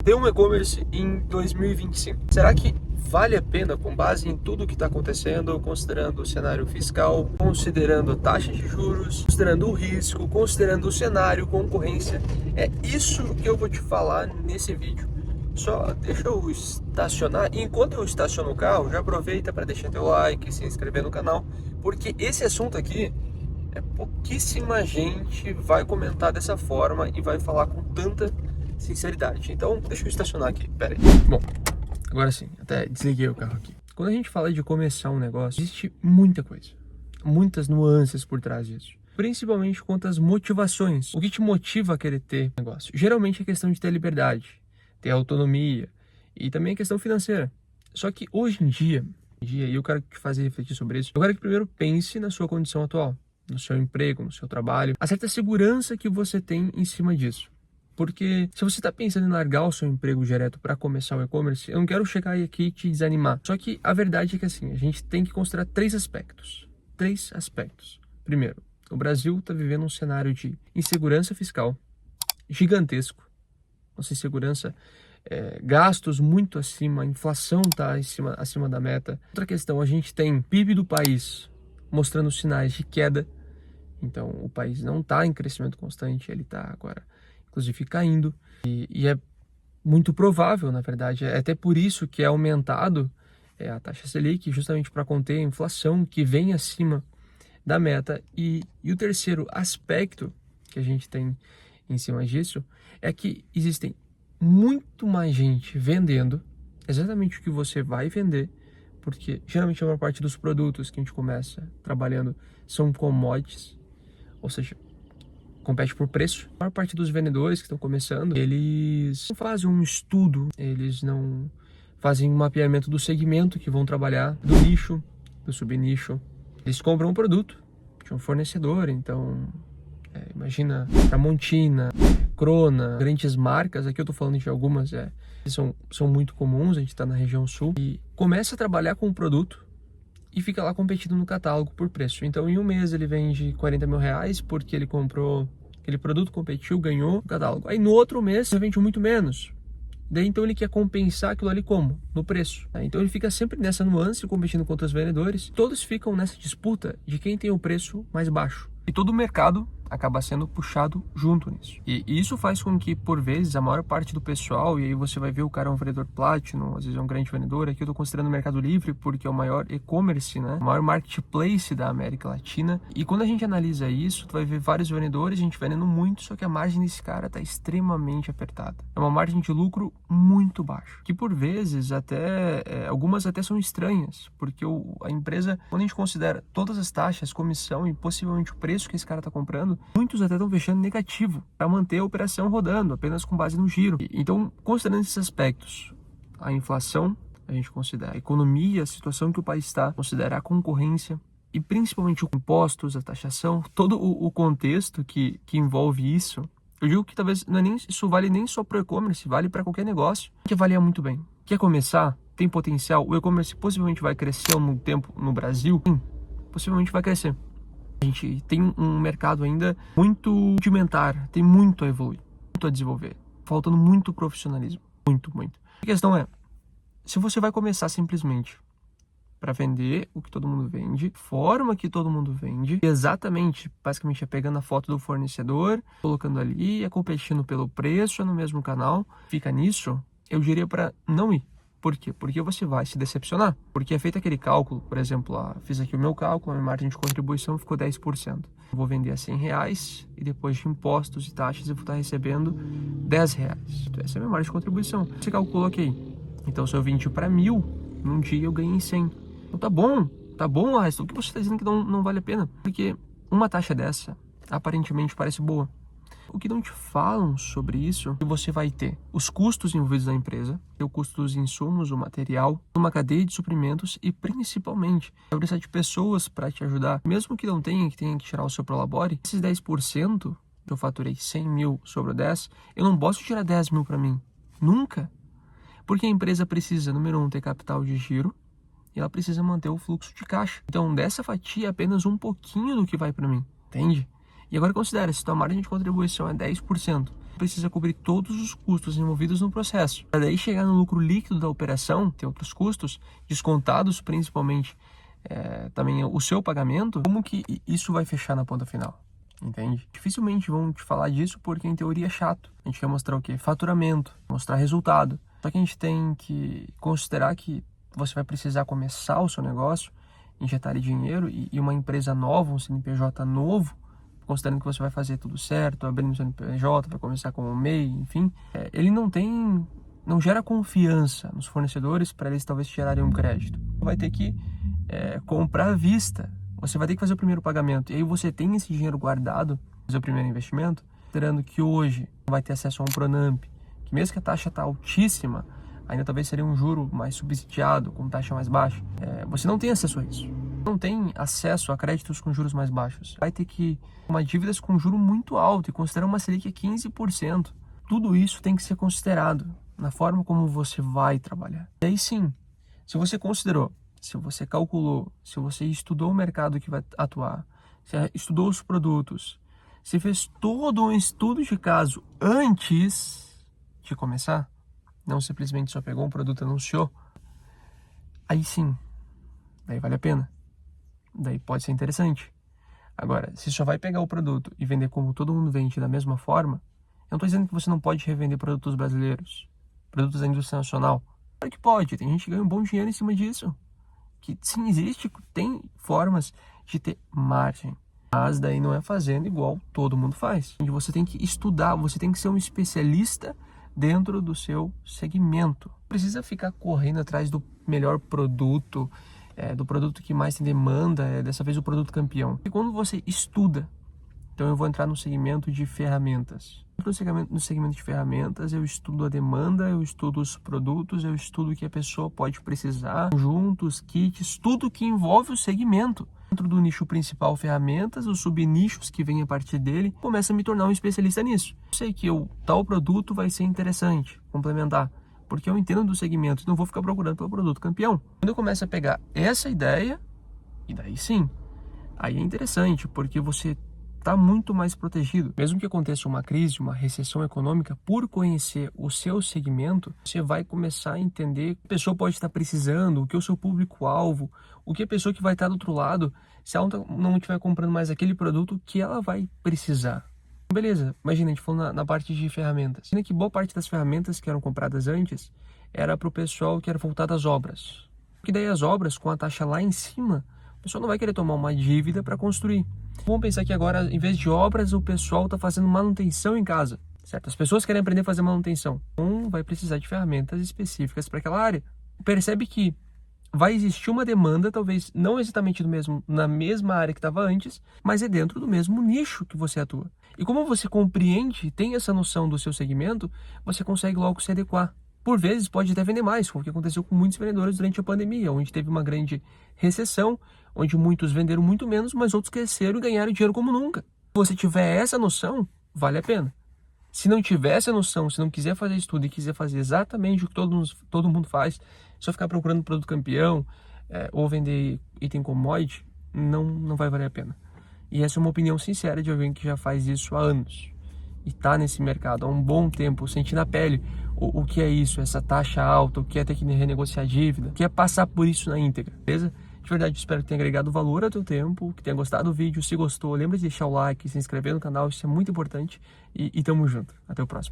ter um e-commerce em 2025? Será que vale a pena, com base em tudo que está acontecendo, considerando o cenário fiscal, considerando a taxa de juros, considerando o risco, considerando o cenário, concorrência? É isso que eu vou te falar nesse vídeo. Só deixa eu estacionar. E enquanto eu estaciono o carro, já aproveita para deixar teu like, se inscrever no canal, porque esse assunto aqui pouquíssima gente vai comentar dessa forma e vai falar com tanta sinceridade. Então, deixa eu estacionar aqui, pera aí. Bom, agora sim, até desliguei o carro aqui. Quando a gente fala de começar um negócio, existe muita coisa, muitas nuances por trás disso. Principalmente quanto às motivações. O que te motiva a querer ter negócio? Geralmente é questão de ter liberdade, ter autonomia e também a questão financeira. Só que hoje em dia, e eu quero te fazer refletir sobre isso, eu quero que primeiro pense na sua condição atual, no seu emprego, no seu trabalho, a certa segurança que você tem em cima disso. Porque se você está pensando em largar o seu emprego direto para começar o e-commerce, eu não quero chegar aqui e te desanimar. Só que a verdade é que assim, a gente tem que considerar três aspectos. Primeiro, o Brasil está vivendo um cenário de insegurança fiscal gigantesco. Nossa insegurança, gastos muito acima, a inflação está acima da meta. Outra questão, a gente tem PIB do país mostrando sinais de queda. Então, o país não está em crescimento constante, ele está agora, inclusive, caindo. E é muito provável, na verdade, é até por isso que é aumentado a taxa Selic, justamente para conter a inflação que vem acima da meta. E o terceiro aspecto que a gente tem em cima disso é que existem muito mais gente vendendo exatamente o que você vai vender, porque geralmente a maior parte dos produtos que a gente começa trabalhando são commodities, ou seja, compete por preço. A maior parte dos vendedores que estão começando, eles não fazem um estudo, eles não fazem um mapeamento do segmento que vão trabalhar, do nicho, do subnicho. Eles compram um produto de um fornecedor, então imagina Tramontina, Crona, grandes marcas, aqui eu tô falando de algumas, são muito comuns, a gente tá na região sul, e começa a trabalhar com um produto e fica lá competindo no catálogo por preço. Então, em um mês ele vende 40 mil reais porque ele comprou aquele produto, competiu, ganhou no catálogo. Aí no outro mês ele vende muito menos. Daí então ele quer compensar aquilo ali como? No preço. Então ele fica sempre nessa nuance, competindo contra os vendedores. Todos ficam nessa disputa de quem tem o preço mais baixo. E todo o mercado acaba sendo puxado junto nisso. E isso faz com que, por vezes, a maior parte do pessoal, e aí você vai ver o cara é um vendedor Platinum, às vezes é um grande vendedor, aqui eu tô considerando o Mercado Livre porque é o maior e-commerce, né? O maior marketplace da América Latina. E quando a gente analisa isso, tu vai ver vários vendedores, a gente vendendo muito, só que a margem desse cara tá extremamente apertada. É uma margem de lucro muito baixa, que por vezes até, algumas até são estranhas, porque a empresa, quando a gente considera todas as taxas, comissão e possivelmente o preço que esse cara tá comprando, muitos até estão fechando negativo para manter a operação rodando, apenas com base no giro. Então, considerando esses aspectos, a inflação, a gente considera a economia, a situação que o país está, considera a concorrência e principalmente os impostos, a taxação, todo o contexto que envolve isso, eu digo que talvez isso vale nem só para o e-commerce, vale para qualquer negócio, que avalia muito bem. Quer começar? Tem potencial? O e-commerce possivelmente vai crescer ao mesmo tempo no Brasil? Sim, possivelmente vai crescer. A gente tem um mercado ainda muito rudimentar, tem muito a evoluir, muito a desenvolver, faltando muito profissionalismo, muito. A questão é, se você vai começar simplesmente para vender o que todo mundo vende, forma que todo mundo vende, exatamente, basicamente é pegando a foto do fornecedor, colocando ali, é competindo pelo preço, é no mesmo canal, fica nisso, eu diria para não ir. Por quê? Porque você vai se decepcionar. Porque é feito aquele cálculo, por exemplo, fiz aqui o meu cálculo, a minha margem de contribuição ficou 10%. Eu vou vender a 100 reais e depois de impostos e taxas eu vou estar recebendo 10 reais. Então essa é a minha margem de contribuição. Você calculou aqui. Então se eu vendi para 1.000, num dia eu ganhei 100. Então tá bom, Arraston. O que você está dizendo que não vale a pena? Porque uma taxa dessa aparentemente parece boa. O que não te falam sobre isso é que você vai ter os custos envolvidos na empresa, o custo dos insumos, o material, uma cadeia de suprimentos e principalmente vai precisar de pessoas para te ajudar. Mesmo que não tenha, que tenha que tirar o seu prolabore, esses 10% que eu faturei 100 mil sobre o 10, eu não posso tirar 10 mil para mim. Nunca. Porque a empresa precisa, número 1, ter capital de giro e ela precisa manter o fluxo de caixa. Então dessa fatia, apenas um pouquinho do que vai para mim. Entende? E agora considera, se tua margem de contribuição é 10%, precisa cobrir todos os custos envolvidos no processo. Para daí chegar no lucro líquido da operação, tem outros custos, descontados principalmente também o seu pagamento, como que isso vai fechar na ponta final? Entende? Dificilmente vão te falar disso porque em teoria é chato. A gente quer mostrar o quê? Faturamento, mostrar resultado. Só que a gente tem que considerar que você vai precisar começar o seu negócio, injetar dinheiro e uma empresa nova, um CNPJ novo, considerando que você vai fazer tudo certo, abrindo o CNPJ, vai começar como MEI, enfim, ele não gera confiança nos fornecedores para eles talvez tirarem um crédito. Vai ter que comprar à vista. Você vai ter que fazer o primeiro pagamento. E aí você tem esse dinheiro guardado, fazer o primeiro investimento, considerando que hoje vai ter acesso a um Pronamp, que mesmo que a taxa está altíssima, ainda talvez seria um juro mais subsidiado, com taxa mais baixa. Você não tem acesso a isso. Não tem acesso a créditos com juros mais baixos. Vai ter que tomar dívidas com juro muito alto e considerar uma Selic 15%. Tudo isso tem que ser considerado na forma como você vai trabalhar. E aí sim, se você considerou, se você calculou, se você estudou o mercado que vai atuar, se estudou os produtos, se fez todo um estudo de caso antes de começar, não simplesmente só pegou um produto e anunciou, aí sim, daí vale a pena. Daí pode ser interessante. Agora, se só vai pegar o produto e vender como todo mundo vende da mesma forma, eu não estou dizendo que você não pode revender produtos brasileiros, produtos da indústria nacional. Claro que pode, tem gente que ganha um bom dinheiro em cima disso. Que sim, existe, tem formas de ter margem. Mas daí não é fazendo igual todo mundo faz. E você tem que estudar, você tem que ser um especialista dentro do seu segmento. Não precisa ficar correndo atrás do melhor produto, do produto que mais tem demanda, dessa vez o produto campeão. E quando você estuda, então eu vou entrar no segmento de ferramentas. No segmento de ferramentas, eu estudo a demanda, eu estudo os produtos, eu estudo o que a pessoa pode precisar, conjuntos, kits, tudo que envolve o segmento. Dentro do nicho principal, ferramentas, os subnichos que vêm a partir dele, começa a me tornar um especialista nisso. Eu sei que tal produto vai ser interessante, complementar, porque eu entendo do segmento, não vou ficar procurando pelo produto campeão. Quando eu começo a pegar essa ideia, e daí sim, aí é interessante, porque você está muito mais protegido. Mesmo que aconteça uma crise, uma recessão econômica, por conhecer o seu segmento, você vai começar a entender o que a pessoa pode estar precisando, o que é o seu público-alvo, o que a pessoa que vai estar do outro lado, se ela não estiver comprando mais aquele produto, o que ela vai precisar. Beleza, imagina, a gente falou na parte de ferramentas. Imagina que boa parte das ferramentas que eram compradas antes era para o pessoal que era voltado às obras. Porque daí as obras, com a taxa lá em cima, o pessoal não vai querer tomar uma dívida para construir. Vamos pensar que agora, em vez de obras, o pessoal está fazendo manutenção em casa, certo? As pessoas querem aprender a fazer manutenção. Então, vai precisar de ferramentas específicas para aquela área. Percebe que vai existir uma demanda, talvez não exatamente na mesma área que estava antes, mas é dentro do mesmo nicho que você atua. E como você compreende, tem essa noção do seu segmento, você consegue logo se adequar. Por vezes pode até vender mais, como o que aconteceu com muitos vendedores durante a pandemia, onde teve uma grande recessão, onde muitos venderam muito menos, mas outros cresceram e ganharam dinheiro como nunca. Se você tiver essa noção, vale a pena. Se não tiver essa noção, se não quiser fazer estudo e quiser fazer exatamente o que todo mundo faz, só ficar procurando produto campeão ou vender item commodity, não vai valer a pena. E essa é uma opinião sincera de alguém que já faz isso há anos. E está nesse mercado há um bom tempo, sentindo na pele o que é isso, essa taxa alta, o que é ter que renegociar dívida, o que é passar por isso na íntegra, beleza? De verdade, espero que tenha agregado valor ao teu tempo, que tenha gostado do vídeo. Se gostou, lembra de deixar o like, se inscrever no canal, isso é muito importante. E tamo junto. Até o próximo.